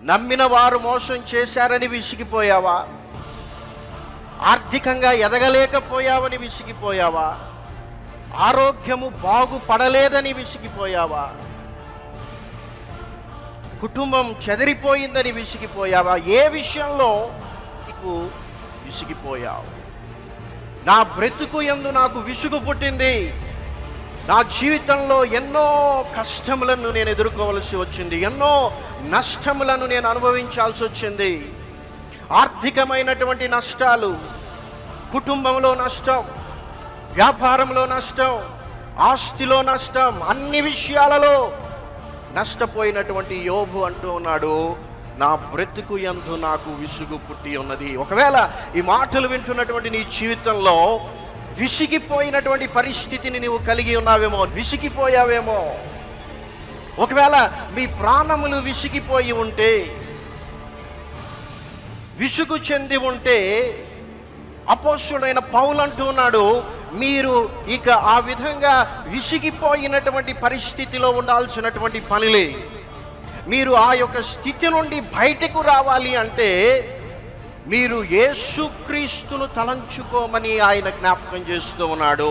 నమ్మిన వారు మోసం చేశారని విసిగిపోయావా? ఆర్థికంగా ఎదగలేకపోయావని విసిగిపోయావా? ఆరోగ్యము బాగుపడలేదని విసిగిపోయావా? కుటుంబం చెదిరిపోయిందని విసిగిపోయావా? ఏ విషయంలో నీకు విసిగిపోయావు? నా బ్రతుకు యందు నాకు విసుగు పుట్టింది, నా జీవితంలో ఎన్నో కష్టములను నేను ఎదుర్కోవలసి వచ్చింది, ఎన్నో నష్టములను నేను అనుభవించాల్సి వచ్చింది. ఆర్థికమైనటువంటి నష్టాలు, కుటుంబంలో నష్టం, వ్యాపారంలో నష్టం, ఆస్తిలో నష్టం, అన్ని విషయాలలో నష్టపోయినటువంటి యోబు అంటూ ఉన్నాడు, నా బ్రతుకు యందు నాకు విసుగు పుట్టి ఉన్నది. ఒకవేళ ఈ మాటలు వింటున్నటువంటి నీ జీవితంలో విసిగిపోయినటువంటి పరిస్థితిని నీవు కలిగి ఉన్నావేమో, విసిగిపోయావేమో. ఒకవేళ మీ ప్రాణములు విసిగిపోయి ఉంటే, విసుగు చెంది ఉంటే, అపోస్తుడైన పౌలు అంటూ ఉన్నాడు, మీరు ఇక ఆ విధంగా విసిగిపోయినటువంటి పరిస్థితిలో ఉండాల్సినటువంటి పనిలే. మీరు ఆ యొక్క స్థితి నుండి బయటకు రావాలి అంటే మీరు యేసుక్రీస్తును తలంచుకోమని ఆయన జ్ఞాపకం చేస్తూ ఉన్నాడు.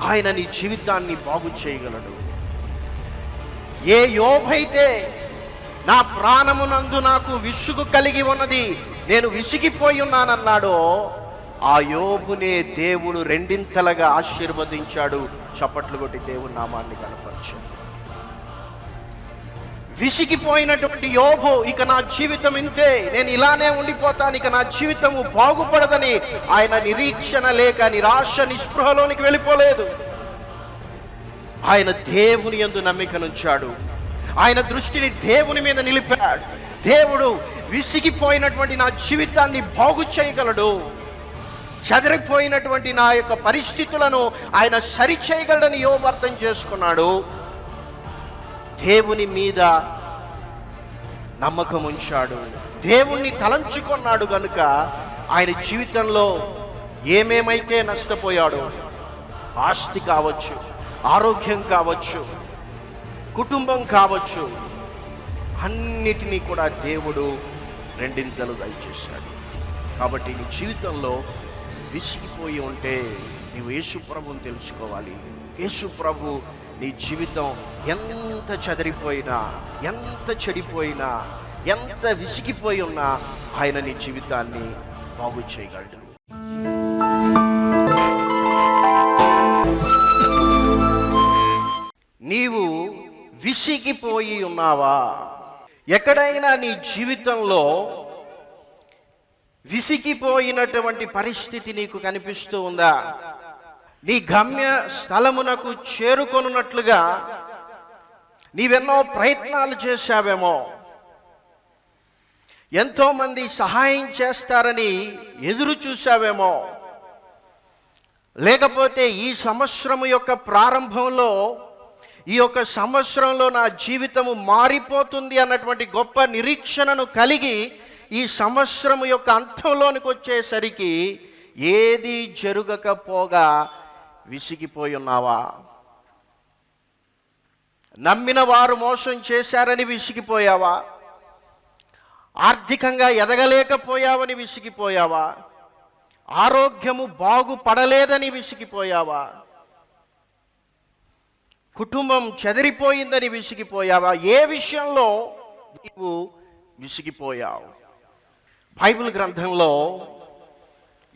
ఆయన నీ జీవితాన్ని బాగు చేయగలడు. ఏ యోబైతే నా ప్రాణమునందు నాకు విసుగు కలిగి ఉన్నది, నేను విసిగిపోయి ఉన్నానన్నాడో, ఆ యోబునే దేవుడు రెండింతలుగా ఆశీర్వదించాడు. చప్పట్లు కొట్టి దేవుని నామాన్ని కనపరచాడు. విసిగిపోయినటువంటి యోబు, ఇక నా జీవితం ఇంతే, నేను ఇలానే ఉండిపోతాను, ఇక నా జీవితము బాగుపడదని ఆయన నిరీక్షణ లేక నిరాశ నిస్పృహలోనికి వెళ్ళిపోలేదు. ఆయన దేవుని యందు నమ్మికనుంచాడు. ఆయన దృష్టిని దేవుని మీద నిలిపాడు. దేవుడు విసిగిపోయినటువంటి నా జీవితాన్ని బాగు చేయగలడు, చెదిరిపోయినటువంటి నా యొక్క పరిస్థితులను ఆయన సరిచేయగలడని యోబు అర్థం చేసుకున్నాడు. దేవుని మీద నమ్మకం ఉంచాడు, దేవుణ్ణి తలంచుకున్నాడు. గనుక ఆయన జీవితంలో ఏమేమైతే నష్టపోయాడో, ఆస్తి కావచ్చు, ఆరోగ్యం కావచ్చు, కుటుంబం కావచ్చు, అన్నిటినీ కూడా దేవుడు రెండింతలు దయచేశాడు. కాబట్టి నీ జీవితంలో విసిగిపోయి ఉంటే నీవు యేసు ప్రభువుని తెలుసుకోవాలి. యేసు ప్రభు నీ జీవితం ఎంత చెదిరిపోయినా, ఎంత చెడిపోయినా, ఎంత విసిగిపోయి ఉన్నా ఆయన నీ జీవితాన్ని బాగు చేయగలడు. నీవు విసిగిపోయి ఉన్నావా? ఎక్కడైనా నీ జీవితంలో విసిగిపోయినటువంటి పరిస్థితి నీకు కనిపిస్తూ ఉందా? నీ గమ్య స్థలమునకు చేరుకొనున్నట్లుగా నీవెన్నో ప్రయత్నాలు చేశావేమో, ఎంతోమంది సహాయం చేస్తారని ఎదురు చూశావేమో, లేకపోతే ఈ సంవత్సరం యొక్క ప్రారంభంలో, ఈ యొక్క సంవత్సరంలో నా జీవితము మారిపోతుంది అన్నటువంటి గొప్ప నిరీక్షణను కలిగి ఈ సంవత్సరం యొక్క అంతంలోనికి వచ్చేసరికి ఏది జరగకపోగా విసిగిపోయి ఉన్నావా? నమ్మిన వారు మోసం చేశారని విసిగిపోయావా? ఆర్థికంగా ఎదగలేకపోయావని విసిగిపోయావా? ఆరోగ్యము బాగుపడలేదని విసిగిపోయావా? కుటుంబం చెదిరిపోయిందని విసిగిపోయావా? ఏ విషయంలో నీవు విసిగిపోయావు? బైబిల్ గ్రంథంలో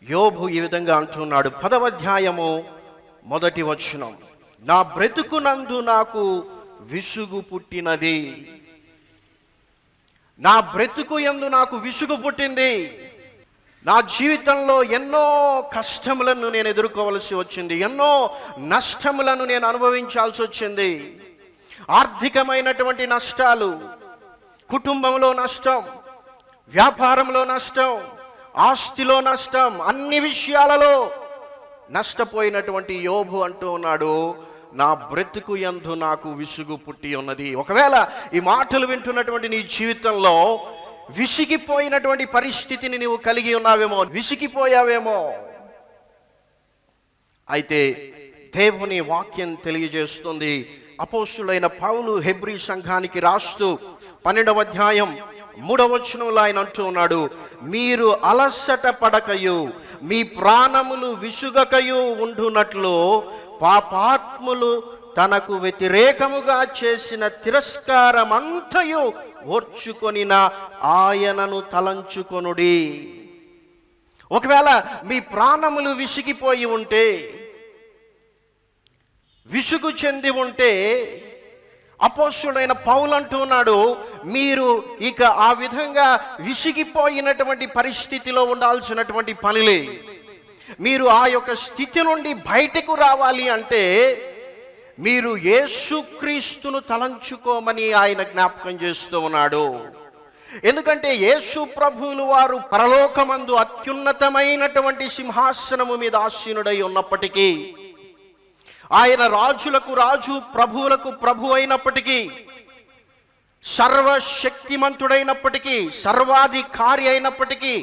యోబు ఈ విధంగా అంటున్నాడు, 10వ అధ్యాయము 1వ వచనం, నా బ్రతుకునందు నాకు విసుగు పుట్టినది. నా బ్రతుకు యందు నాకు విసుగు పుట్టింది. నా జీవితంలో ఎన్నో కష్టములను నేను ఎదుర్కోవలసి వచ్చింది, ఎన్నో నష్టములను నేను అనుభవించాల్సి వచ్చింది. ఆర్థికమైనటువంటి నష్టాలు, కుటుంబంలో నష్టం, వ్యాపారంలో నష్టం, ఆస్తిలో నష్టం, అన్ని విషయాలలో నష్టపోయినటువంటి యోబు అంటూ ఉన్నాడు, నా బ్రతుకు యందు నాకు విసుగు పుట్టి ఉన్నది. ఒకవేళ ఈ మాటలు వింటున్నటువంటి నీ జీవితంలో విసిగిపోయినటువంటి పరిస్థితిని నీవు కలిగి ఉన్నావేమో, విసిగిపోయావేమో. అయితే దేవుని వాక్యం తెలియజేస్తుంది, అపోస్తులైన పౌలు హెబ్రీ సంఘానికి రాస్తూ 12వ అధ్యాయం 3వ వచనంలో ఆయన అంటూ ఉన్నాడు, మీరు అలసట పడకయు మీ ప్రాణములు విసుగకయు ఉండునట్లు పాపాత్ములు తనకు వ్యతిరేకముగా చేసిన తిరస్కారమంతయు ఓర్చుకొనిన ఆయనను తలంచుకొనుడి. ఒకవేళ మీ ప్రాణములు విసిగిపోయి ఉంటే, విసుగు చెంది ఉంటే, అపోస్తుడైన పౌలు అంటున్నాడు, మీరు ఇక ఆ విధంగా విసిగిపోయినటువంటి పరిస్థితిలో ఉండాల్సినటువంటి పనిలే. మీరు ఆ యొక్క స్థితి నుండి బయటకు రావాలి అంటే మీరు యేసుక్రీస్తును తలంచుకోమని ఆయన జ్ఞాపకం చేస్తూ ఉన్నాడు. ఎందుకంటే యేసు ప్రభువులు వారు పరలోకమందు అత్యున్నతమైనటువంటి సింహాసనము మీద ఆసీనుడై ఉన్నప్పటికీ, ఆయన రాజులకు రాజు ప్రభువులకు ప్రభు అయినప్పటికీ, సర్వశక్తిమంతుడైనప్పటికీ, సర్వాధికారి అయినప్పటికీ,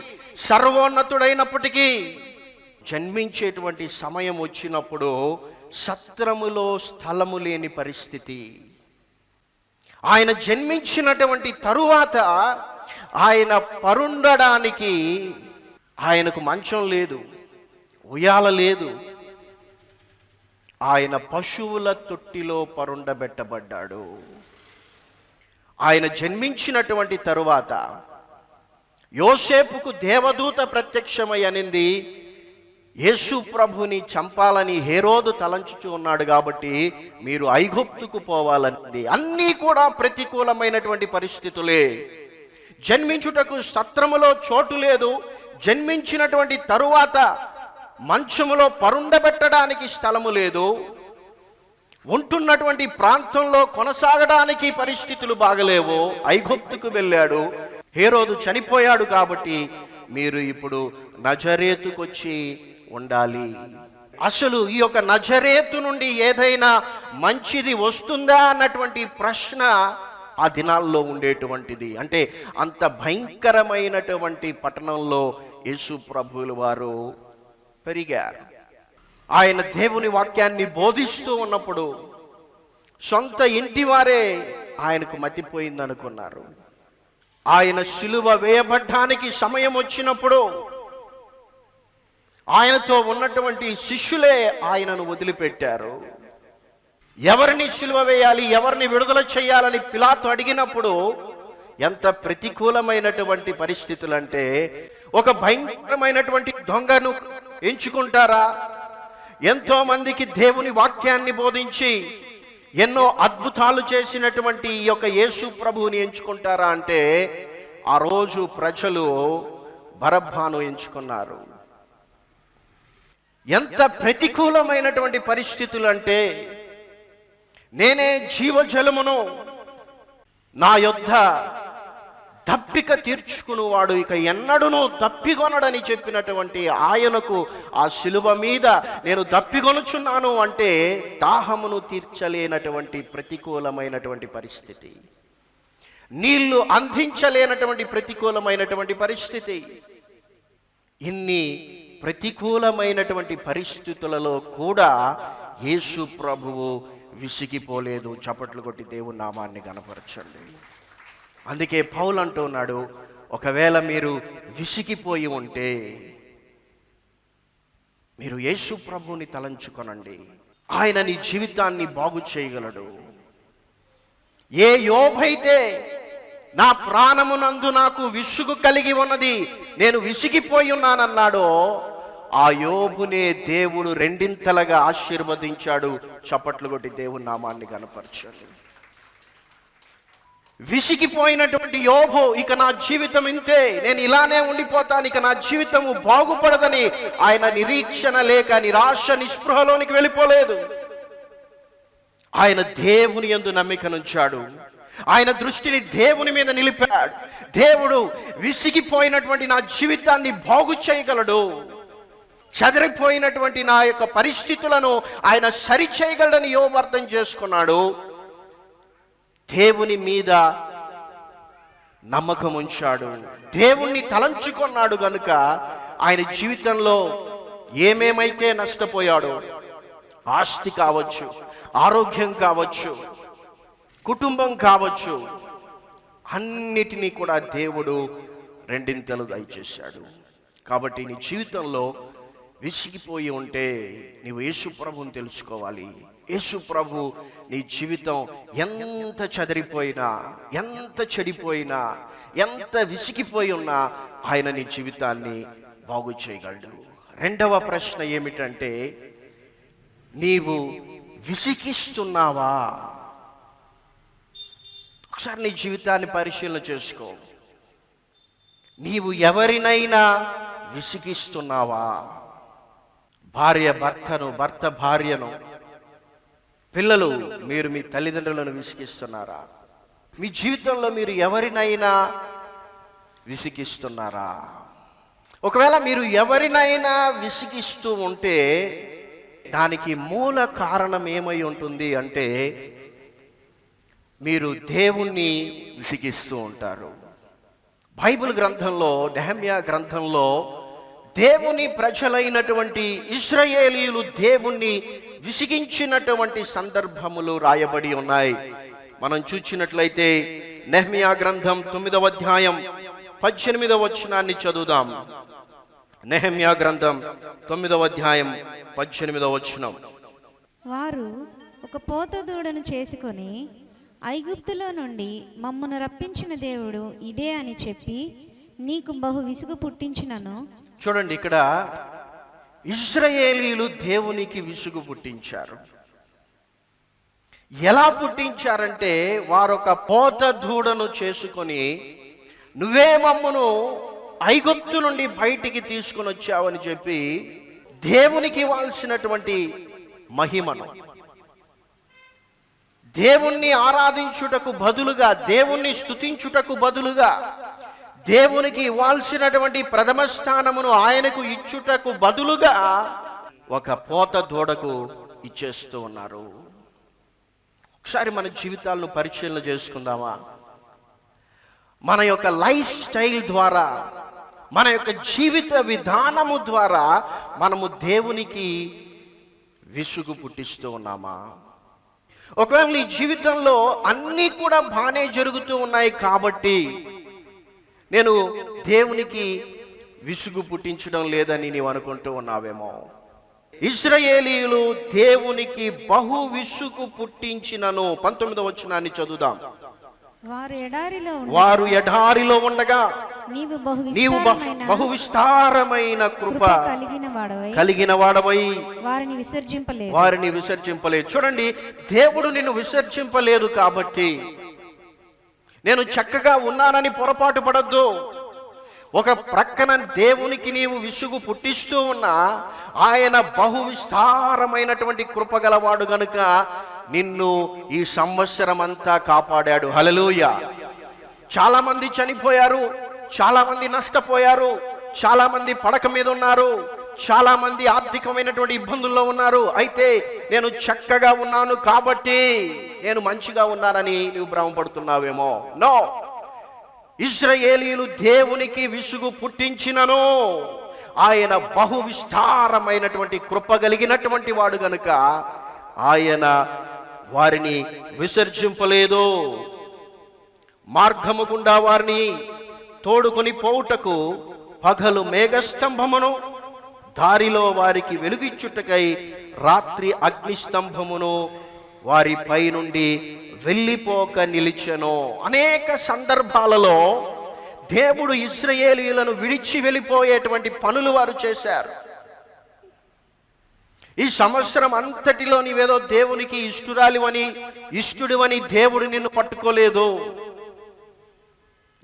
సర్వోన్నతుడైనప్పటికీ, జన్మించేటువంటి సమయం వచ్చినప్పుడు సత్రములో స్థలము లేని పరిస్థితి. ఆయన జన్మించినటువంటి తరువాత ఆయన పరుండడానికి ఆయనకు మంచం లేదు, ఉయ్యాల లేదు. ఆయన పశువుల తొట్టిలో పరుండబెట్టబడ్డాడు. ఆయన జన్మించినటువంటి తరువాత యోసేపుకు దేవదూత ప్రత్యక్షమై అనింది, యేసు ప్రభుని చంపాలని హేరోదు తలంచుచూ ఉన్నాడు కాబట్టి మీరు ఐగుప్తుకు పోవాలన్నది. అన్నీ కూడా ప్రతికూలమైనటువంటి పరిస్థితులే. జన్మించుటకు సత్రములో చోటు లేదు, జన్మించినటువంటి తరువాత మంచములో పరుండబెట్టడానికి స్థలము లేదు, ఉంటున్నటువంటి ప్రాంతంలో కొనసాగడానికి పరిస్థితులు బాగలేవు. ఐగుప్తుకు వెళ్ళాడు, హేరోదు చనిపోయాడు కాబట్టి మీరు ఇప్పుడు నజరేతుకొచ్చి ఉండాలి. అసలు ఈ యొక్క నజరేతు నుండి ఏదైనా మంచిది వస్తుందా అన్నటువంటి ప్రశ్న ఆ దినాల్లో ఉండేటువంటిది. అంటే అంత భయంకరమైనటువంటి పట్టణంలో యేసు ప్రభువులు వారు పెరిగారు. ఆయన దేవుని వాక్యాన్ని బోధిస్తూ ఉన్నప్పుడు సొంత ఇంటి వారే ఆయనకు మతిపోయిందనుకున్నారు. ఆయన సిలువ వేయబడ్డానికి సమయం వచ్చినప్పుడు ఆయనతో ఉన్నటువంటి శిష్యులే ఆయనను వదిలిపెట్టారు. ఎవరిని సిలువ వేయాలి, ఎవరిని విడుదల చేయాలని పిలాతు అడిగినప్పుడు ఎంత ప్రతికూలమైనటువంటి పరిస్థితులు అంటే, ఒక భయంకరమైనటువంటి దొంగను ఎంచుకుంటారా, ఎంతో మందికి దేవుని వాక్యాన్ని బోధించి ఎన్నో అద్భుతాలు చేసినటువంటి ఈ యొక్క యేసు ప్రభువుని ఎంచుకుంటారా అంటే, ఆ రోజు ప్రజలు బరబ్బాను ఎంచుకున్నారు. ఎంత ప్రతికూలమైనటువంటి పరిస్థితులు అంటే, నేనే జీవజలమును, నా యొద్ద దప్పిక తీర్చుకునేవాడు ఇక ఎన్నడూనూ దప్పికొనడని చెప్పినటువంటి ఆయనకు ఆ శిలువ మీద నేను దప్పికొనుచున్నాను అంటే దాహమును తీర్చలేనటువంటి ప్రతికూలమైనటువంటి పరిస్థితి, నీళ్లు అందించలేనటువంటి ప్రతికూలమైనటువంటి పరిస్థితి. ఇన్ని ప్రతికూలమైనటువంటి పరిస్థితులలో కూడా యేసు ప్రభువు విసిగిపోలేదు. చప్పట్లు కొట్టి దేవుని నామాన్ని గణపరచండి. అందుకే పౌలు అంటున్నాడు, ఒకవేళ మీరు విసిగిపోయి ఉంటే మీరు యేసు ప్రభువుని తలంచుకొనండి. ఆయన నీ జీవితాన్ని బాగు చేయగలడు. ఏ యోబైతే నా ప్రాణమునందు నాకు విసుగు కలిగి ఉన్నది, నేను విసిగిపోయి ఉన్నానన్నాడో, ఆ యోబునే దేవుడు రెండింతలుగా ఆశీర్వదించాడు. చప్పట్లు కొట్టి దేవుని నామాన్ని కనపరచాలి. విసిగిపోయినటువంటి యోబు, ఇక నా జీవితం ఇంతే, నేను ఇలానే ఉండిపోతాను, ఇక నా జీవితము బాగుపడదని ఆయన నిరీక్షణ లేక నిరాశ నిస్పృహలోనికి వెళ్ళిపోలేదు. ఆయన దేవుని యందు నమ్మికనుంచాడు. ఆయన దృష్టిని దేవుని మీద నిలిపాడు. దేవుడు విసిగిపోయినటువంటి నా జీవితాన్ని బాగు చేయగలడు, చెదిరిపోయినటువంటి నా యొక్క పరిస్థితులను ఆయన సరి చేయగలడని యోబు అర్థం చేసుకున్నాడు. దేవుని మీద నమ్మకం ఉంచాడు, దేవుణ్ణి తలంచుకున్నాడు. గనుక ఆయన జీవితంలో ఏమేమైతే నష్టపోయాడో, ఆస్తి కావచ్చు, ఆరోగ్యం కావచ్చు, కుటుంబం కావచ్చు, అన్నిటినీ కూడా దేవుడు రెండింతలు దయచేశాడు. కాబట్టి నీ జీవితంలో విసిగిపోయి ఉంటే నీవు యేసు ప్రభువుని తెలుసుకోవాలి. యేసు ప్రభు నీ జీవితం ఎంత చెదిరిపోయినా, ఎంత చెడిపోయినా, ఎంత విసిగిపోయి ఉన్నా ఆయన నీ జీవితాన్ని బాగు చేయగలడు. రెండవ ప్రశ్న ఏమిటంటే, నీవు విసిగిస్తున్నావా? ఒకసారి నీ జీవితాన్ని పరిశీలన చేసుకో. నీవు ఎవరినైనా విసిగిస్తున్నావా? భార్య భర్తను, భర్త భార్యను, పిల్లలు మీరు మీ తల్లిదండ్రులను విసిగిస్తున్నారా? మీ జీవితంలో మీరు ఎవరినైనా విసిగిస్తున్నారా? ఒకవేళ మీరు ఎవరినైనా విసిగిస్తూ ఉంటే దానికి మూల కారణం ఏమై ఉంటుంది అంటే, మీరు దేవుణ్ణి విసిగిస్తూ ఉంటారు. బైబిల్ గ్రంథంలో, నెహెమ్యా గ్రంథంలో దేవుని ప్రజలైనటువంటి ఇశ్రాయేలీయులు దేవుణ్ణి విసిగించినటువంటి సందర్భములు రాయబడి ఉన్నాయి. మనం చూచినట్లయితే నెహెమ్యా గ్రంథం 9వ అధ్యాయం 18వ వచనాన్ని చదువుదాం. నెహెమ్యా గ్రంథం 9వ అధ్యాయం 18వ వచనం. వారు ఒక పోత దూడను చేసుకొని ఐగుప్తులో నుండి మమ్మను రప్పించిన దేవుడు ఇదే అని చెప్పి నీకు బహు విసుగు పుట్టించినను. చూడండి, ఇక్కడ ఇశ్రాయేలీయులు దేవునికి విసుగు పుట్టించారు. ఎలా పుట్టించారంటే, వారొక పోత దూడను చేసుకొని, నువ్వే మమ్మను ఐగుప్తు నుండి బయటికి తీసుకొని వచ్చావని చెప్పి దేవునికి ఇవ్వాల్సినటువంటి మహిమను, దేవుణ్ణి ఆరాధించుటకు బదులుగా, దేవుణ్ణి స్తుతించుటకు బదులుగా, దేవునికి ఇవ్వాల్సినటువంటి ప్రథమ స్థానమును ఆయనకు ఇచ్చుటకు బదులుగా ఒక పోత దూడకు ఇచ్చేస్తూ ఉన్నారు. ఒకసారి మన జీవితాలను పరిశీలన చేసుకుందామా? మన యొక్క లైఫ్ స్టైల్ ద్వారా, మన యొక్క జీవిత విధానము ద్వారా మనము దేవునికి విసుగు పుట్టిస్తూ ఉన్నామా? ఒకవేళ నీ జీవితంలో అన్నీ కూడా బాగానే జరుగుతూ ఉన్నాయి కాబట్టి నేను దేవునికి విసుగు పుట్టించడం లేదని నీవు అనుకుంటూ ఉన్నావేమో. ఇశ్రాయేలీయులు దేవునికి బహు విసుగు పుట్టించినను. 19వ వచనాన్ని చదువుదాం. వారు ఎడారిలో ఉండగా నీవు బహు విస్తారమైన కృప కలిగిన వాడవై వారిని విసర్జింపలేదు. చూడండి, దేవుడు నిన్ను విసర్జింపలేదు కాబట్టి నేను చక్కగా ఉన్నానని పొరపాటు పడద్దు. ఒక ప్రక్కన దేవునికి నీవు విసుగు పుట్టిస్తూ ఉన్నా ఆయన బహు విస్తారమైనటువంటి కృపగలవాడు గనుక నిన్ను ఈ సంవత్సరం అంతా కాపాడాడు. హల్లెలూయా. చాలా మంది చనిపోయారు, చాలా మంది నష్టపోయారు, చాలా మంది పడక మీద ఉన్నారు, చాలా మంది ఆర్థికమైనటువంటి ఇబ్బందుల్లో ఉన్నారు. అయితే నేను చక్కగా ఉన్నాను కాబట్టి నేను మంచిగా ఉన్నానని నువ్వు భ్రమపడుతున్నావేమో. నో, ఇశ్రాయేలీయులు దేవునికి విసుగు పుట్టించినను ఆయన బహు విస్తారమైనటువంటి కృప కలిగినటువంటి వాడు గనుక ఆయన వారిని విసర్జింపలేదు. మార్గము గుండా వారిని తోడుకొని పోవుటకు పగలు మేఘస్తంభమును, దారిలో వారికి వెలుగిచ్చుటకై రాత్రి అగ్నిస్తంభమును వారి పై నుండి వెళ్ళిపోక నిలిచెను. అనేక సందర్భాలలో దేవుడు ఇశ్రాయేలీయులను విడిచి వెళ్ళిపోయేటువంటి పనులు వారు చేశారు. ఈ సంవత్సరం అంతటిలో నీవేదో దేవునికి ఇష్టుడివని దేవుడు నిన్ను పట్టుకోలేదు.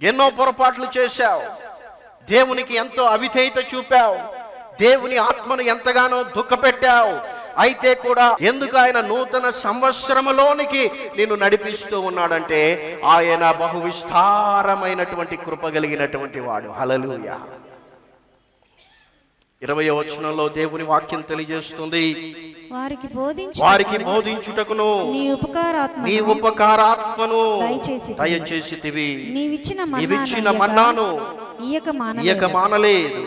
ఎన్నో పొరపాట్లు చేశావు, దేవునికి ఎంతో అవిధేయత చూపావు, దేవుని ఆత్మను ఎంతగానో దుఃఖపెట్టావు. అయితే కూడా ఎందుకు ఆయన నూతన సంవత్సరములోనికి నిన్ను నడిపిస్తూ ఉన్నాడంటే ఆయన బహు విస్తారమైనటువంటి కృప కలిగినటువంటి వాడు. హల్లెలూయా. 20వ వచనంలో దేవుని వాక్యం తెలియజేస్తుంది, వారికి బోధించుటకును నీ ఉపకారాత్మను దయచేసితివి, నీవిచ్చిన మన్నాను ఇయ్యక మానలేదు,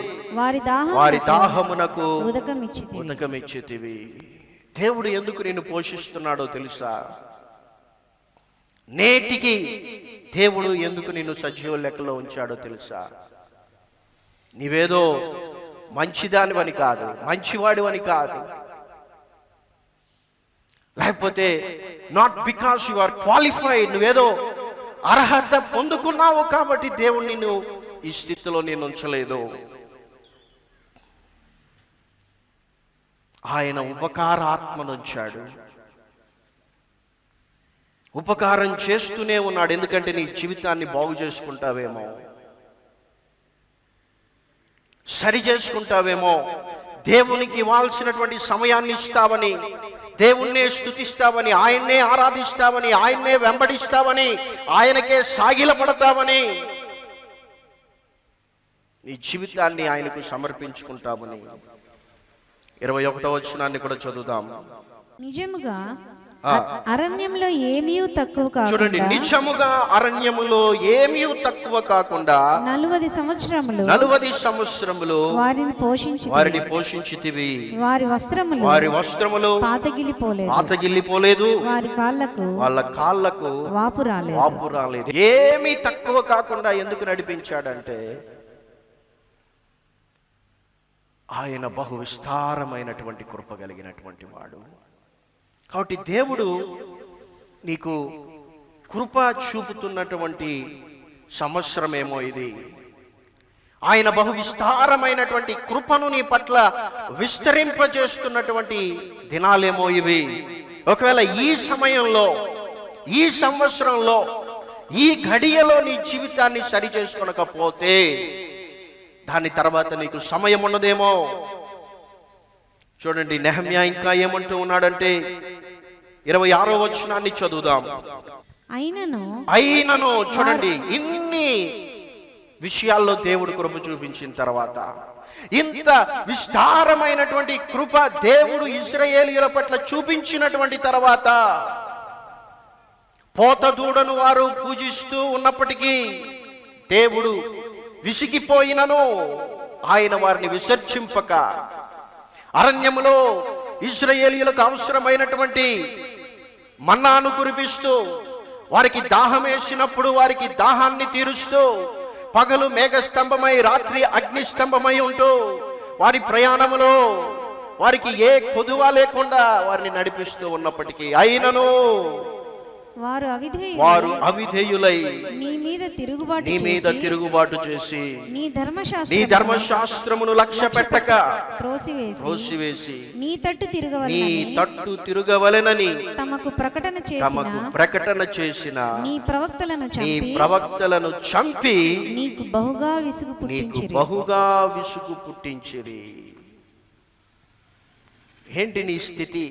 వారి దాహమునకు ఉదకమిచ్చితివి. దేవుడు ఎందుకు నిన్ను పోషిస్తున్నాడో తెలుసా? నేటికి దేవుడు ఎందుకు నిన్ను సజీవ లెక్కలో ఉంచాడో తెలుసా? నీవేదో మంచిదానివని కాదు, మంచివాడివని కాదు, లేకపోతే not because you are qualified, నువ్వేదో అర్హత పొందుకున్నావు కాబట్టి దేవుడు నిన్ను ఈ స్థితిలో నేను ఉంచలేదు. ఆయన ఉపకారాత్మను ఉంచాడు. ఉపకారం చేస్తూనే ఉన్నాడు. ఎందుకంటే నీ జీవితాన్ని బాగు చేసుకుంటావేమో, సరి చేసుకుంటావేమో, దేవునికి ఇవ్వాల్సినటువంటి సమయాన్ని ఇస్తావని, దేవుణ్ణే స్తుతిస్తావని, ఆయన్నే ఆరాధిస్తావని, ఆయన్నే వెంబడిస్తావని, ఆయనకే సాగిలపడతావని, నీ జీవితాన్ని ఆయనకు సమర్పించుకుంటావని. 21వ వచనాన్ని కూడా చదువుదాం. నిజముగా అరణ్యంలో ఏమీ తక్కువ చూడండి, కాకుండా, నిజముగా అరణ్యములో ఏమీ తక్కువ కాకుండా 40 సంవత్సరములు వారిని పోషించితివి. వారి వస్త్రములు పాతగిల్లిపోలేదు, వాళ్ళ కాళ్ళకు వాపు రాలేదు. ఏమీ తక్కువ కాకుండా ఎందుకు నడిపించాడంటే ఆయన బహు విస్తారమైనటువంటి కృప కలిగినటువంటి వాడు. కాబట్టి దేవుడు నీకు కృప చూపుతున్నటువంటి సంవత్సరమేమో ఇది. ఆయన బహు విస్తారమైనటువంటి కృపను నీ పట్ల విస్తరింపజేస్తున్నటువంటి దినాలేమో ఇవి. ఒకవేళ ఈ సమయంలో, ఈ సంవత్సరంలో, ఈ ఘడియలో నీ జీవితాన్ని సరి చేసుకోనకపోతే దాని తర్వాత నీకు సమయం ఉన్నదేమో. చూడండి, నెహమ్యా ఇంకా ఏమంటూ ఉన్నాడంటే 26వ వచనాన్ని చదువుదాం. అయినను చూడండి, ఇన్ని విషయాల్లో దేవుడు కృప చూపించిన తర్వాత, ఇంత విస్తారమైనటువంటి కృప దేవుడు ఇశ్రాయేలీయుల పట్ల చూపించినటువంటి తర్వాత, పోత దూడను వారు పూజిస్తూ ఉన్నప్పటికీ దేవుడు విసిగిపోయినను ఆయన వారిని విసర్జింపక, అరణ్యములో ఇశ్రాయేలీయులకు అవసరమైనటువంటి మన్నాను కురిపిస్తూ, వారికి దాహం వేసినప్పుడు వారికి దాహాన్ని తీరుస్తూ, పగలు మేఘస్తంభమై రాత్రి అగ్నిస్తంభమై ఉంటూ వారి ప్రయాణములో వారికి ఏ కొదువ లేకుండా వారిని నడిపిస్తూ ఉన్నప్పటికీ, అయినను వారు అవిధేయులై నీ మీద తిరుగుబాటు చేసి నీ ధర్మశాస్త్రమును లక్ష్య పెట్టక త్రోసివేసి నీ తట్టు తిరగవలెనని తమకు ప్రకటన చేసిన నీ ప్రవక్తలను చంపి నీకు బహుగా విసుగు పుట్టించిరి. ఏంటి నీ స్థితి?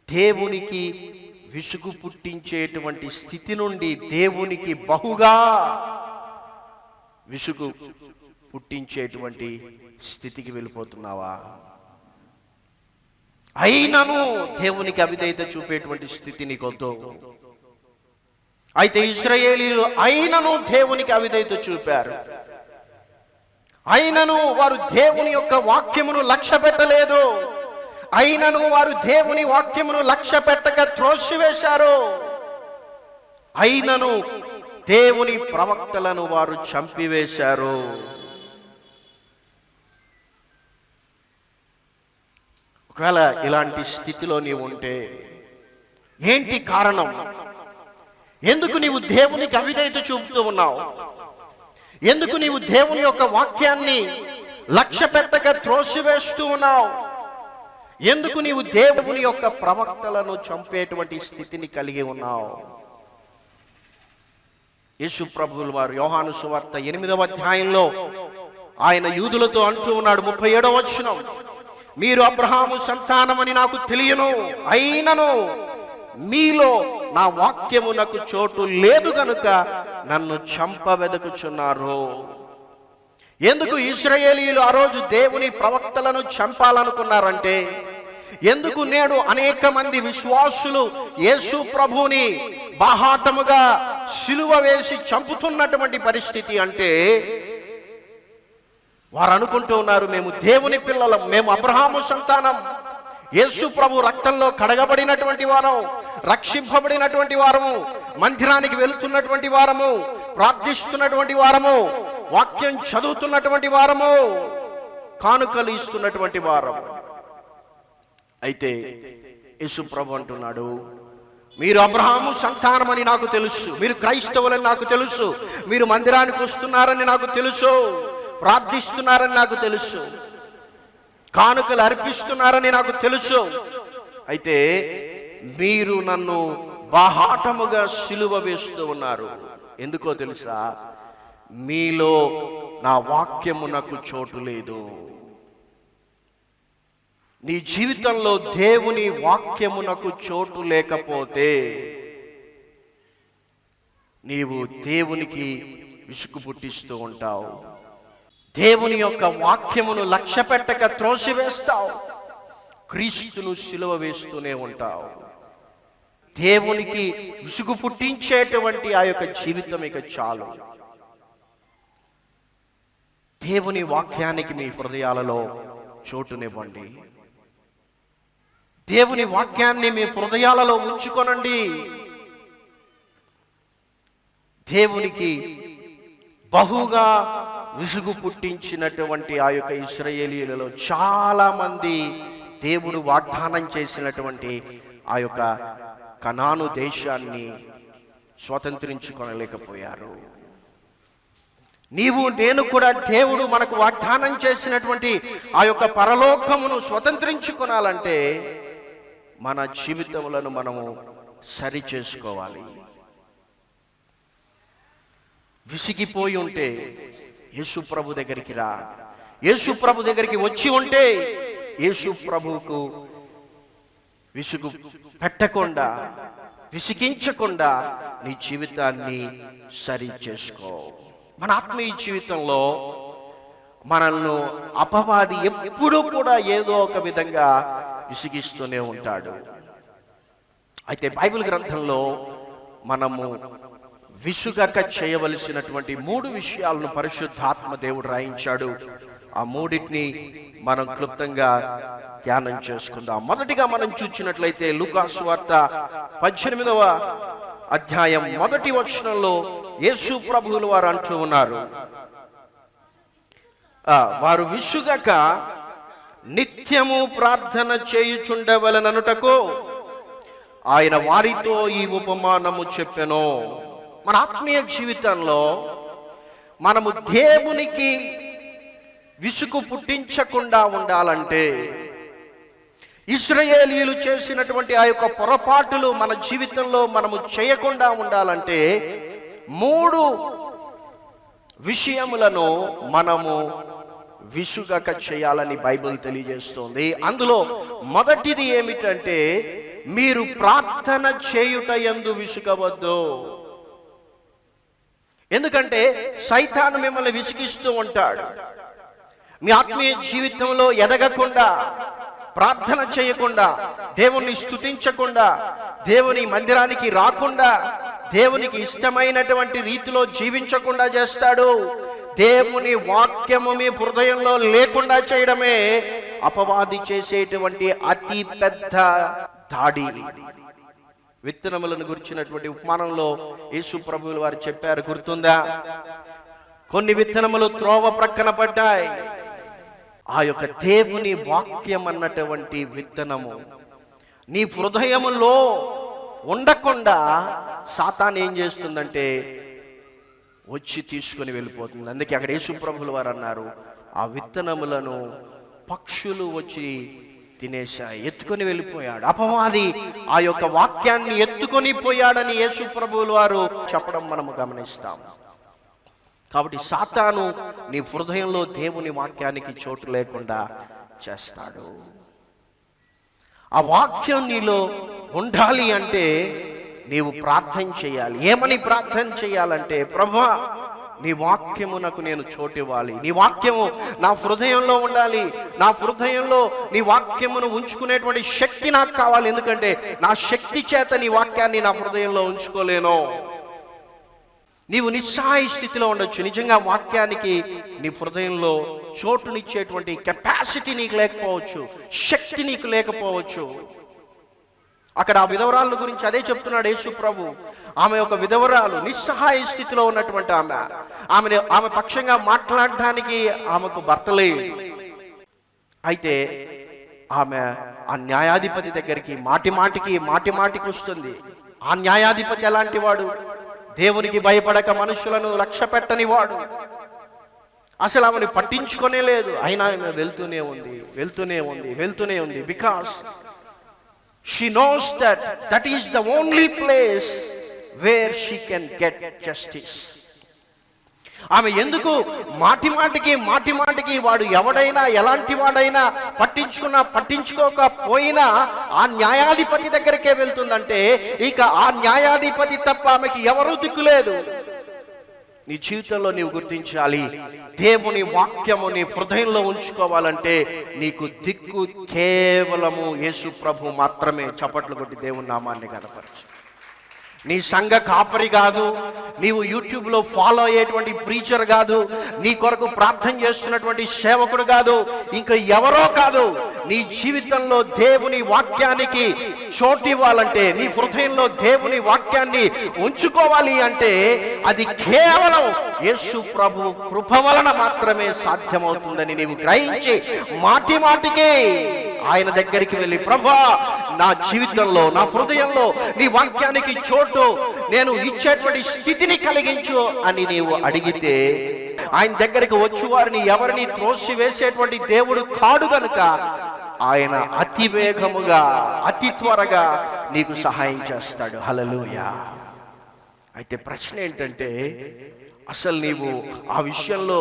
దేవునికి విసుగు పుట్టించేటువంటి స్థితి నుండి దేవునికి బహుగా విసుగు పుట్టించేటువంటి స్థితికి వెళ్ళిపోతున్నావా? అయినను దేవునికి అవిధేయత చూపేటువంటి స్థితి నీకొద్దు. అయితే ఇశ్రాయేలీయులు అయినను దేవునికి అవిధేయత చూపారు. అయినను వారు దేవుని యొక్క వాక్యమును లక్ష్య పెట్టలేదు. అయినను వారు దేవుని వాక్యమును లక్ష్య పెట్టక త్రోసివేశారు. అయినను దేవుని ప్రవక్తలను వారు చంపివేశారు. ఒకవేళ ఇలాంటి స్థితిలో నీవు ఉంటే ఏంటి కారణం? ఎందుకు నీవు దేవునికి అవిధేయత చూపుతూ ఉన్నావు? ఎందుకు నీవు దేవుని యొక్క వాక్యాన్ని లక్ష్య పెట్టక త్రోసివేస్తూ ఉన్నావు? ఎందుకు నీవు దేవుని యొక్క ప్రవక్తలను చంపేటువంటి స్థితిని కలిగి ఉన్నావు? యేసు ప్రభువుల వారు యోహాను సువార్త 8వ అధ్యాయంలో ఆయన యూదులతో అంటూ ఉన్నాడు, 37వ వచనం, మీరు అబ్రహాము సంతానమని నాకు తెలియను, అయినను మీలో నా వాక్యమునకు చోటు లేదు గనుక నన్ను చంపవెదకుచున్నారు. ఎందుకు ఇశ్రాయేలీయులు ఆ రోజు దేవుని ప్రవక్తలను చంపాలనుకున్నారంటే, ఎందుకు నేడు అనేక మంది విశ్వాసులు యేసు ప్రభువుని బాహాటముగా సిలువ వేసి చంపుతున్నటువంటి పరిస్థితి అంటే, వారు అనుకుంటూ ఉన్నారు మేము దేవుని పిల్లలం, మేము అబ్రహాము సంతానం, యేసు ప్రభు రక్తంలో కడగబడినటువంటి వారం, రక్షింపబడినటువంటి వారము, మందిరానికి వెళుతున్నటువంటి వారము, ప్రార్థిస్తున్నటువంటి వారము, వాక్యం చదువుతున్నటువంటి వారము, కానుకలు ఇస్తున్నటువంటి వారము. అయితే యేసు ప్రభు అంటున్నాడు, మీరు అబ్రహాము సంతానమని నాకు తెలుసు, మీరు క్రైస్తవులని నాకు తెలుసు, మీరు మందిరానికి వస్తున్నారని నాకు తెలుసు, ప్రార్థిస్తున్నారని నాకు తెలుసు, కానుకలు అర్పిస్తున్నారని నాకు తెలుసు. అయితే మీరు నన్ను బాహాటముగా సిలువ వేస్తూ ఉన్నారు. ఎందుకో తెలుసా? మీలో నా వాక్యమునకు చోటు లేదు. నీ జీవితంలో దేవుని వాక్యమునకు చోటు లేకపోతే నీవు దేవునికి విసుగు పుట్టిస్తూ ఉంటావు. దేవుని యొక్క వాక్యమును లక్ష్య పెట్టక త్రోసివేస్తావు. క్రీస్తును సిలువ వేస్తూనే ఉంటావు. దేవునికి విసుగు పుట్టించేటువంటి ఆ యొక్క జీవితం ఇక చాలు. దేవుని వాక్యానికి మీ హృదయాలలో చోటునివ్వండి. దేవుని వాక్యాన్ని మీ హృదయాలలో ఉంచుకొనండి. దేవునికి బహుగా విసుగు పుట్టించినటువంటి ఆ యొక్క ఇశ్రాయేలీయులలో చాలా మంది దేవుడు వాగ్దానం చేసినటువంటి ఆ యొక్క కనాను దేశాన్ని స్వతంత్రించుకొనలేకపోయారు. నీవు నేను కూడా దేవుడు మనకు వాగ్దానం చేసినటువంటి ఆ యొక్క పరలోకమును స్వతంత్రించుకొనాలంటే మన జీవితములను మనము సరి చేసుకోవాలి. విసిగిపోయి ఉంటే యేసు ప్రభు దగ్గరికి రా. యేసు ప్రభు దగ్గరికి వచ్చి ఉంటే యేసు ప్రభువుకు విసుగు పెట్టకుండా, విసిగించకుండా నీ జీవితాన్ని సరి చేసుకో. మన ఆత్మీయ జీవితంలో మనల్ని అపవాది ఎప్పుడూ కూడా ఏదో ఒక విధంగా విసిగిస్తూనే ఉంటాడు. అయితే బైబిల్ గ్రంథంలో మనము విసుగక చేయవలసినటువంటి 3 విషయాలను పరిశుద్ధాత్మ దేవుడు రాయించాడు. ఆ 3టిని మనం క్లుప్తంగా ధ్యానం చేసుకుందాం. మొదటిగా మనం చూసినట్లయితే లూకా సువార్త 18వ అధ్యాయం 1వ వచనంలో యేసు ప్రభువుల వారు అంటూ ఉన్నారు, వారు విసుగక నిత్యము ప్రార్థన చేయుచుండవలననుటకు ఆయన వారితో ఈ ఉపమానము చెప్పెను. మన ఆత్మీయ జీవితంలో మనము దేవునికి విసుగు పుట్టించకుండా ఉండాలంటే, ఇశ్రాయేలీయులు చేసినటువంటి ఆ యొక్క పొరపాటులు మన జీవితంలో మనము చేయకుండా ఉండాలంటే 3 విషయములను మనము విసుగక చేయాలని బైబిల్ తెలియజేస్తోంది. అందులో మొదటిది ఏమిటంటే, మీరు ప్రార్థన చేయుట యందు విసుగవద్దు. ఎందుకంటే సైతాను మిమ్మల్ని విసిగిస్తూ ఉంటాడు. మీ ఆత్మీయ జీవితంలో ఎదగకుండా, ప్రార్థన చేయకుండా, దేవుని స్తుతించకుండా, దేవుని మందిరానికి రాకుండా, దేవునికి ఇష్టమైనటువంటి రీతిలో జీవించకుండా చేస్తాడు. దేవుని వాక్యము మీ హృదయంలో లేకుండా చేయడమే అపవాది చేసేటువంటి అతి పెద్ద దాడి. విత్తనములను గురించినటువంటి ఉపమానంలో యేసు ప్రభువుల వారు చెప్పారు, గుర్తుందా? కొన్ని విత్తనములు త్రోవ ప్రక్కన పడ్డాయి. ఆ యొక్క దేవుని వాక్యం అన్నటువంటి విత్తనము నీ హృదయములో ఉండకుండా సాతాను ఏం చేస్తుందంటే వచ్చి తీసుకొని వెళ్ళిపోతుంది. అందుకే అక్కడ యేసు ప్రభువుల వారు అన్నారు, ఆ విత్తనములను పక్షులు వచ్చి తినేశాయి, ఎత్తుకొని వెళ్ళిపోయాడు. అపవాది ఆ యొక్క వాక్యాన్ని ఎత్తుకొని పోయాడని యేసు ప్రభువుల వారు చెప్పడం మనము గమనిస్తాం. కాబట్టి సాతాను నీ హృదయంలో దేవుని వాక్యానికి చోటు లేకుండా చేస్తాడు. ఆ వాక్యం నీలో ఉండాలి అంటే నీవు ప్రార్థన చేయాలి. ఏమని ప్రార్థన చేయాలంటే, ప్రభువా నీ వాక్యమునకు నేను చోటివ్వాలి, నీ వాక్యము నా హృదయంలో ఉండాలి, నా హృదయంలో నీ వాక్యమును ఉంచుకునేటువంటి శక్తి నాకు కావాలి. ఎందుకంటే నా శక్తి చేత నీ వాక్యాన్ని నా హృదయంలో ఉంచుకోలేను. నీవు నిస్సహాయ స్థితిలో ఉండొచ్చు, నిజంగా వాక్యానికి నీ హృదయంలో చోటునిచ్చేటువంటి కెపాసిటీ నీకు లేకపోవచ్చు, శక్తి నీకు లేకపోవచ్చు. అక్కడ ఆ విధవరాల గురించి అదే చెప్తున్నాడు యేసు ప్రభు. ఆమె ఒక విధవరాలు, నిస్సహాయ స్థితిలో ఉన్నటువంటి ఆమె పక్షంగా మాట్లాడడానికి ఆమెకు భర్త లేడు. అయితే ఆమె ఆ న్యాయాధిపతి దగ్గరికి మాటి మాటికి వస్తుంది. ఆ న్యాయాధిపతి ఎలాంటి వాడు? దేవునికి భయపడక మనుషులను లక్ష్య పెట్టని వాడు. అసలు ఆమెను పట్టించుకొనే లేదు. అయినా ఆమె వెళ్తూనే ఉంది because she knows that is the only place where she can get justice. ఆమె ఎందుకు మాటిమాటికి వాడు ఎవడైనా ఎలాంటి వాడైనా పట్టించుకోకపోయినా ఆ న్యాయాధిపతి దగ్గరికే వెళ్తుందంటే ఇక ఆ న్యాయాధిపతి తప్ప ఆమెకి ఎవరూ దిక్కులేదు. నీ జీవితంలో నీవు గుర్తించాలి, దేవుని వాక్యము నీ హృదయంలో ఉంచుకోవాలంటే నీకు దిక్కు కేవలము యేసు ప్రభు మాత్రమే. చప్పట్లు కొట్టి దేవుని నామాన్ని కనపరచు. నీ సంఘ కాపరి కాదు, నీవు యూట్యూబ్లో ఫాలో అయ్యేటువంటి ప్రీచర్ కాదు, నీ కొరకు ప్రార్థన చేస్తున్నటువంటి సేవకుడు కాదు, ఇంకా ఎవరో కాదు. నీ జీవితంలో దేవుని వాక్యానికి చోటు ఇవ్వాలంటే, నీ హృదయంలో దేవుని వాక్యాన్ని ఉంచుకోవాలి అంటే అది కేవలం యేసు ప్రభు కృప వలన మాత్రమే సాధ్యమవుతుందని నీవు గ్రహించి మాటికే ఆయన దగ్గరికి వెళ్ళి, ప్రభువా నా జీవితంలో నా హృదయంలో నీ వాక్యానికి చోటు నేను ఇచ్చేటువంటి స్థితిని కలిగించు అని నీవు అడిగితే ఆయన దగ్గరికి వచ్చి వారిని ఎవరిని త్రోసి వేసేటువంటి దేవుడు కాడు గనుక ఆయన అతి వేగముగా అతి త్వరగా నీకు సహాయం చేస్తాడు. హల్లెలూయా. అయితే ప్రశ్న ఏంటంటే, అసలు నీవు ఆ విషయంలో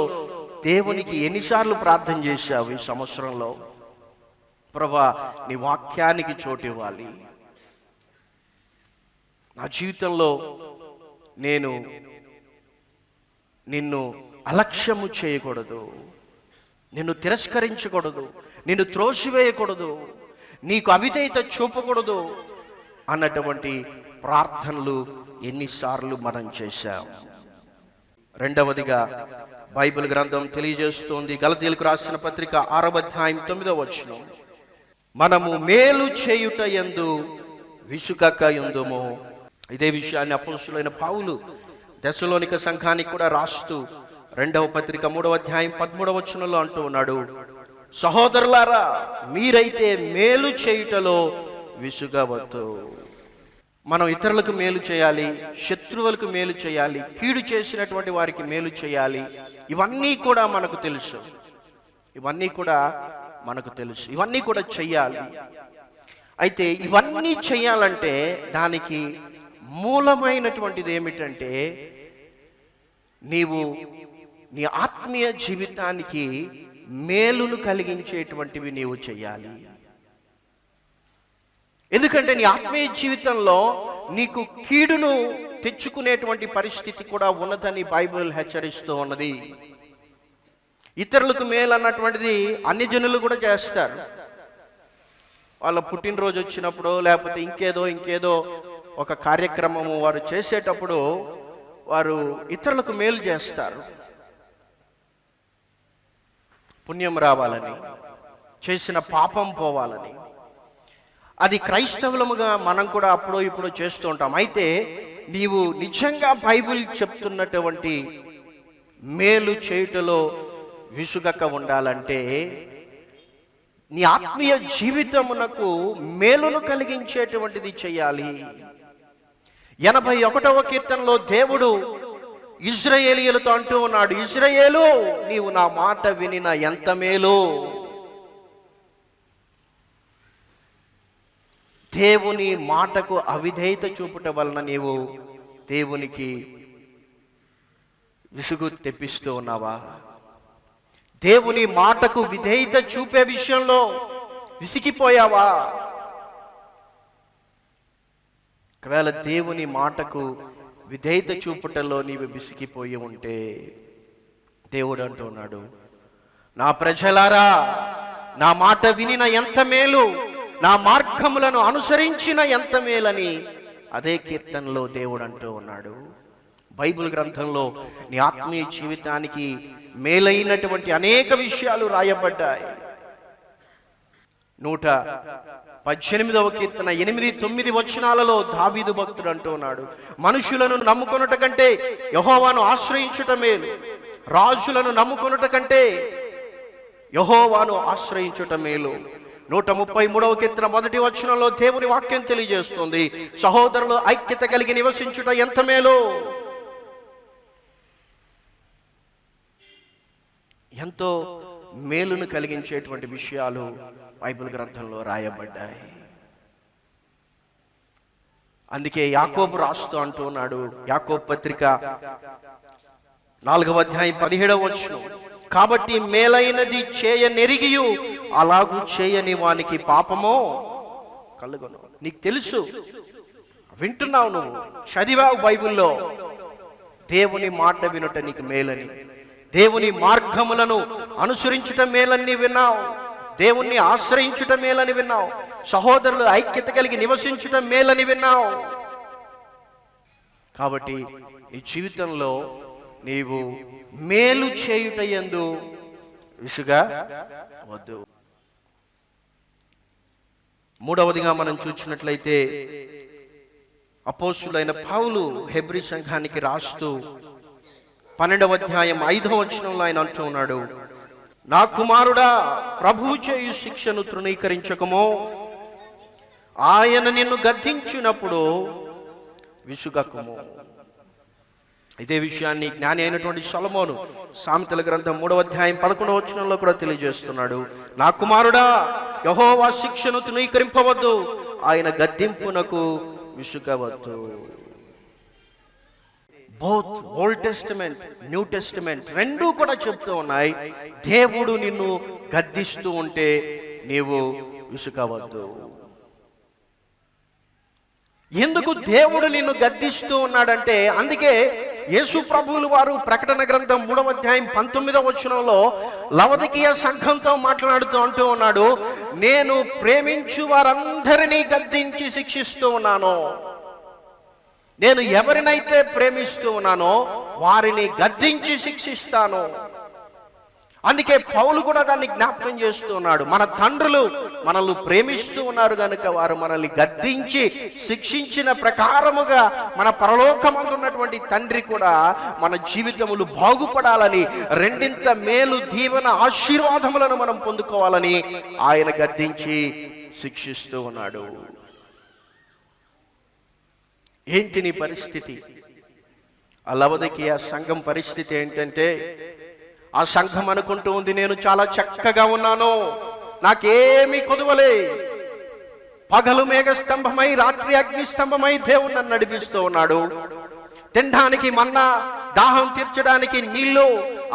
దేవునికి ఎన్నిసార్లు ప్రార్థన చేశావు ఈ సంవత్సరంలో? ప్రభువా నీ వాక్యానికి చోటు ఇవ్వాలి, నా జీవితంలో నేను నిన్ను అలక్ష్యము చేయకూడదు, నిన్ను తిరస్కరించకూడదు, నిన్ను త్రోసివేయకూడదు, నీకు అవిధేయత చూపకూడదు అన్నటువంటి ప్రార్థనలు ఎన్నిసార్లు మనం చేశాం? రెండవదిగా బైబిల్ గ్రంథం తెలియజేస్తోంది, గలతీయులకు రాసిన పత్రిక 6వ అధ్యాయం 9వ వచనం, మనము మేలు చేయుట యందు విసుగక యుందుము. ఇదే విషయాన్ని అపోస్తలుడైన పౌలు దెస్సలోనిక సంఘానికి కూడా రాస్తూ 2వ పత్రిక 3వ అధ్యాయం 13వ వచనంలో అంటూ ఉన్నాడు, సహోదరులారా మీరైతే మేలు చేయుటలో విసుగవద్దు. మనం ఇతరులకు మేలు చేయాలి, శత్రువులకు మేలు చేయాలి, కీడు చేసినటువంటి వారికి మేలు చేయాలి. ఇవన్నీ కూడా మనకు తెలుసు, ఇవన్నీ కూడా చెయ్యాలి. అయితే ఇవన్నీ చెయ్యాలంటే దానికి మూలమైనటువంటిది ఏమిటంటే, నీవు నీ ఆత్మీయ జీవితానికి మేలును కలిగించేటువంటివి నీవు చెయ్యాలి. ఎందుకంటే నీ ఆత్మీయ జీవితంలో నీకు కీడును తెచ్చుకునేటువంటి పరిస్థితి కూడా ఉన్నదని బైబిల్ హెచ్చరిస్తూ ఉన్నది. ఇతరులకు మేలు అన్నటువంటిది అన్ని జనులు కూడా చేస్తారు. వాళ్ళ పుట్టినరోజు వచ్చినప్పుడు లేకపోతే ఇంకేదో ఒక కార్యక్రమము వారు చేసేటప్పుడు వారు ఇతరులకు మేలు చేస్తారు, పుణ్యం రావాలని, చేసిన పాపం పోవాలని. అది క్రైస్తవులముగా మనం కూడా అప్పుడో ఇప్పుడు చేస్తూ ఉంటాం. అయితే నీవు నిజంగా బైబిల్ చెప్తున్నటువంటి మేలు చేయుటలో విసుగక ఉండాలంటే నీ ఆత్మీయ జీవితమునకు మేలును కలిగించేటువంటిది చేయాలి. 81వ కీర్తనలో దేవుడు ఇశ్రాయేలీయులతో అంటూ ఉన్నాడు, ఇశ్రాయేలు నీవు నా మాట వినిన ఎంత మేలు. దేవుని మాటకు అవిధేయత చూపుట వలన నీవు దేవునికి విసుగు తెప్పిస్తూ ఉన్నావా? దేవుని మాటకు విధేయత చూపే విషయంలో విసిగిపోయావా? ఒకవేళ దేవుని మాటకు విధేయత చూపుటలో నీవు విసిగిపోయి ఉంటే దేవుడు అంటున్నాడు, నా ప్రజలారా నా మాట వినిన ఎంత మేలు, నా మార్గములను అనుసరించిన ఎంత మేలని అదే కీర్తనలో దేవుడు అంటూ ఉన్నాడు. బైబిల్ గ్రంథంలో నీ ఆత్మీయ జీవితానికి మేలైనటువంటి అనేక విషయాలు రాయబడ్డాయి. 118వ కీర్తన 8-9 వచనాలలో దావీదు భక్తుడు అంటున్నాడు, మనుషులను నమ్ముకొనుట కంటే యెహోవాను ఆశ్రయించుట మేలు, రాజులను నమ్ముకొనుట కంటే యెహోవాను ఆశ్రయించుట మేలు. 133వ కీర్తన 1వ వచనంలో దేవుని వాక్యం తెలియజేస్తుంది, సహోదరులు ఐక్యత కలిగి నివసించుట ఎంత మేలు. ఎంతో మేలును కలిగించేటువంటి విషయాలు బైబిల్ గ్రంథంలో రాయబడ్డాయి. అందుకే యాకోబు రాస్తూ అంటున్నాడు, యాకోబు పత్రిక 4వ అధ్యాయం 17వ వచనం, కాబట్టి మేలైనది చేయనెరిగియు అలాగూ చేయని వానికి పాపమో కలుగును. నీకు తెలుసు, వింటున్నావు, నువ్వు చదివావు బైబిల్లో, దేవుని మాట వినుట నీకు మేలని, దేవుని మార్గములను అనుసరించుట మేలని విన్నావు, దేవుణ్ణి ఆశ్రయించుట మేలని విన్నావు, సహోదరులు ఐక్యత కలిగి నివసించుట మేలని విన్నావు. కాబట్టి నీ జీవితంలో నీవు మేలు చేయుట యందు విసుగా వద్దు. మూడవదిగా మనం చూసినట్లయితే అపోస్తులైన పౌలు హెబ్రీ సంఘానికి రాస్తూ 12వ అధ్యాయం 5వ వచనంలో ఆయన అంటూ ఉన్నాడు, నా కుమారుడా, ప్రభువు చేయు శిక్షను తృణీకరించకమో, ఆయన నిన్ను గద్దించినప్పుడు విసుగకము. ఇదే విషయాన్ని జ్ఞాని అయినటువంటి సొలొమోను సామెతల గ్రంథం 3వ అధ్యాయం 11వ వచనంలో కూడా తెలియజేస్తున్నాడు, నా కుమారుడా, యెహోవా శిక్షను తృణీకరింపవద్దు, ఆయన గద్దింపునకు విసుగవద్దు. Both Old Testament, New Testament రెండూ కూడా చెప్తూ ఉన్నాయి, దేవుడు నిన్ను గద్దిస్తూ ఉంటే నీవు విసుగవద్దు. ఎందుకు దేవుడు నిన్ను గద్దిస్తూ ఉన్నాడంటే, అందుకే యేసు ప్రభువులు వారు ప్రకటన గ్రంథం 3వ అధ్యాయం 19వ వచనంలో లవదికీయ సంఘంతో మాట్లాడుతూ అంటూ ఉన్నాడు, నేను ప్రేమించు వారందరినీ గద్దించి శిక్షిస్తూ ఉన్నాను. నేను ఎవరినైతే ప్రేమిస్తూ ఉన్నానో వారిని గద్దించి శిక్షిస్తాను. అందుకే పౌలు కూడా దాన్ని జ్ఞాపకం చేస్తూ ఉన్నాడు, మన తండ్రులు మనల్ని ప్రేమిస్తూ ఉన్నారు కనుక వారు మనల్ని గద్దించి శిక్షించిన ప్రకారముగా మన పరలోకమందున్నటువంటి తండ్రి కూడా మన జీవితములు బాగుపడాలని, రెండింత మేలు దీవెన ఆశీర్వాదములను మనం పొందుకోవాలని ఆయన గద్దించి శిక్షిస్తూ ఉన్నాడు. ఏంటి నీ పరిస్థితి? ఆ లవదికీయ సంఘం పరిస్థితి ఏంటంటే, ఆ సంఘం అనుకుంటూ ఉంది, నేను చాలా చక్కగా ఉన్నాను, నాకేమీ కొదవలే, పగలు మేఘస్తంభమై రాత్రి అగ్నిస్తంభమై దేవుడు నన్ను నడిపిస్తూ ఉన్నాడు, తినడానికి మన్నా, దాహం తీర్చడానికి నీళ్లు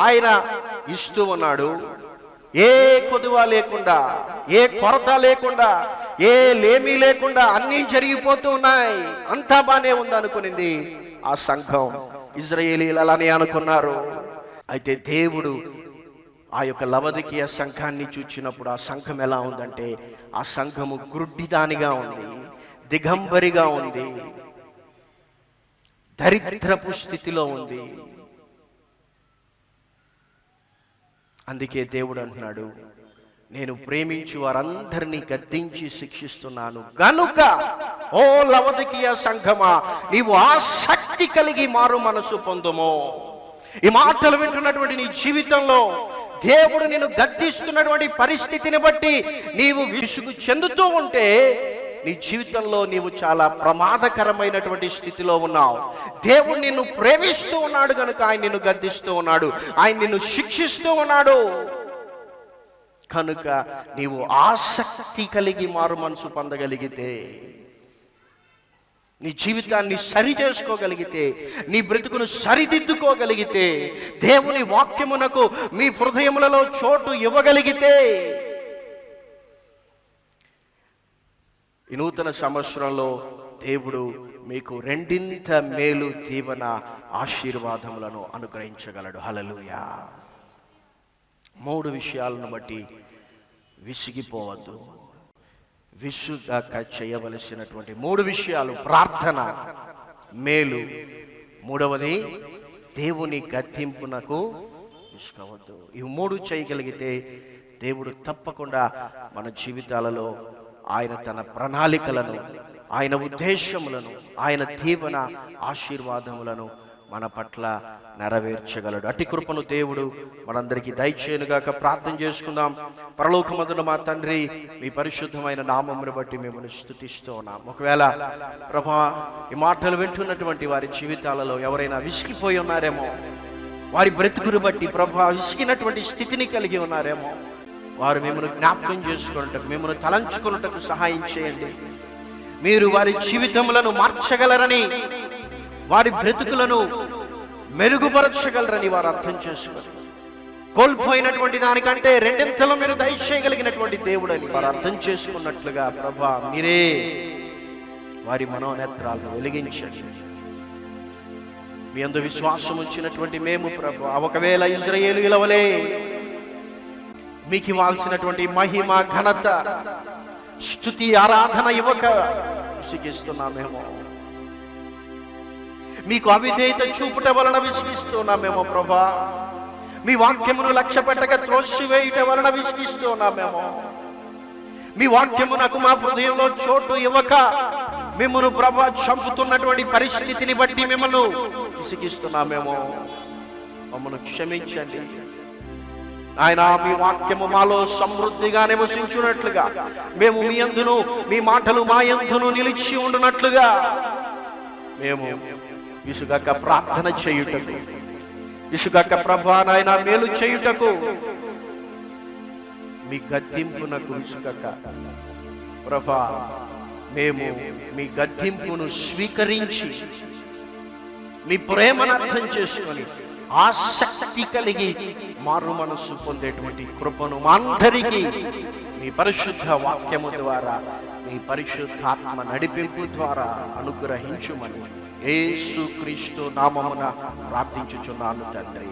ఆయన ఇస్తూ ఉన్నాడు, ఏ కొదువ లేకుండా, ఏ కొరత లేకుండా, ఏ లేమీ లేకుండా అన్నీ జరిగిపోతూ ఉన్నాయి, అంతా బానే ఉంది అనుకునింది ఆ సంఘం. ఇజ్రాయేలీలు అలానే అనుకున్నారు. అయితే దేవుడు ఆ యొక్క లవదికీయ సంఘాన్ని చూచినప్పుడు ఆ సంఘం ఎలా ఉందంటే, ఆ సంఘము గ్రుడ్డిదానిగా ఉంది, దిగంబరిగా ఉంది, దరిద్రపు స్థితిలో ఉంది. అందుకే దేవుడు అంటున్నాడు, నేను ప్రేమించి వారందరినీ గద్దించి శిక్షిస్తున్నాను గనుక ఓ లవదికీయ సంఘమా, నీవు ఆసక్తి కలిగి మారు మనసు పొందుము. ఈ మాటలు వింటున్నటువంటి నీ జీవితంలో దేవుడు నిన్ను గద్దిస్తున్నటువంటి పరిస్థితిని బట్టి నీవు విసుగు చెందుతూ ఉంటే నీ జీవితంలో నీవు చాలా ప్రమాదకరమైనటువంటి స్థితిలో ఉన్నావు. దేవుడు నిన్ను ప్రేమిస్తూ ఉన్నాడు కనుక ఆయన నిన్ను గద్దిస్తూ ఉన్నాడు, ఆయన నిన్ను శిక్షిస్తూ ఉన్నాడు. కనుక నీవు ఆసక్తి కలిగి మారు మనసు పొందగలిగితే, నీ జీవితాన్ని సరి చేసుకోగలిగితే, నీ బ్రతుకును సరిదిద్దుకోగలిగితే, దేవుని వాక్యమునకు మీ హృదయములలో చోటు ఇవ్వగలిగితే, ఈ నూతన సంవత్సరంలో దేవుడు మీకు రెండింత మేలు దీవెన ఆశీర్వాదములను అనుగ్రహించగలడు. హల్లెలూయా. 3 విషయాలను బట్టి విసిగిపోవద్దు. విసుగాక చేయవలసినటువంటి 3 విషయాలు: ప్రార్థన, మేలు, 3వది దేవుని గద్దింపునకు విసుగవద్దు. ఇవి 3 చేయగలిగితే దేవుడు తప్పకుండా మన జీవితాలలో ఆయన తన ప్రణాళికలను, ఆయన ఉద్దేశములను, ఆయన దీవెన ఆశీర్వాదములను మన పట్ల నెరవేర్చగలడు. అట్టి కృపను దేవుడు మనందరికీ దయచేయనుగాక. ప్రార్థన చేసుకుందాం. పరలోకమందున మా తండ్రి, మీ పరిశుద్ధమైన నామమును బట్టి మిమ్మల్ని స్తుతిస్తూ ఉన్నాం. ఒకవేళ ప్రభా ఈ మాటలు వింటున్నటువంటి వారి జీవితాలలో ఎవరైనా విసిగిపోయి ఉన్నారేమో, వారి బ్రతుకును బట్టి ప్రభా విసిగినటువంటి స్థితిని కలిగి ఉన్నారేమో, వారు మిమ్మల్ని జ్ఞాపకం చేసుకున్నటకు, మిమ్మల్ని తలంచుకున్నటకు సహాయం చేయండి. మీరు వారి జీవితములను మార్చగలరని, వారి బ్రతుకులను మెరుగుపరచగలరని వారు అర్థం చేసుకోరు. కోల్పోయినటువంటి దానికంటే 2 మీరు దయచేయగలిగినటువంటి దేవుడని వారు అర్థం చేసుకున్నట్లుగా ప్రభా మీరే వారి మనోనేత్రాలను వెలిగించండి. మీ అందు విశ్వాసం ఉంచినటువంటి మేము ప్రభా, ఒకవేళ ఇశ్రాయేలీయుల వలె మీకు ఇవ్వాల్సినటువంటి మహిమ, ఘనత, స్తుతి, ఆరాధన ఇవ్వక విసిగిస్తున్నామేమో, మీకు అవిధేయత చూపుట వలన విసిగిస్తున్నామేమో ప్రభా, మీ వాక్యమును లక్ష్య పెట్టక త్రోసివేయుట వలన విసిగిస్తున్నామేమో, మీ వాక్యమునకు మా హృదయంలో చోటు ఇవ్వక మిమ్మల్ని ప్రభా చంపుతున్నటువంటి పరిస్థితిని బట్టి మిమ్మల్ని విసిగిస్తున్నామేమో, మమ్మల్ని క్షమించండి ఆయన. మీ వాక్యము మాలో సమృద్ధిగా నివసించున్నట్లుగా, మేము మీ యందును, మీ మాటలు మా యందును నిలిచి ఉండునట్లుగా మేము విసుగక ప్రార్థన చేయుటకు, విసుగక ప్రభా నాయన మేలు చేయుటకు, మీ గద్దింపునకు విసుగక ప్రభా మేము మీ గద్దింపును స్వీకరించి మీ ప్రేమను అర్థం చేసుకొని ఆసక్తి కలిగి మారు మనస్సు పొందేటువంటి కృపను మా అందరికీ మీ పరిశుద్ధ వాక్యము ద్వారా, మీ పరిశుద్ధాత్మ నడిపింపు ద్వారా అనుగ్రహించుమని యేసుక్రీస్తు నామమున ప్రార్థించుచున్నాను తండ్రి.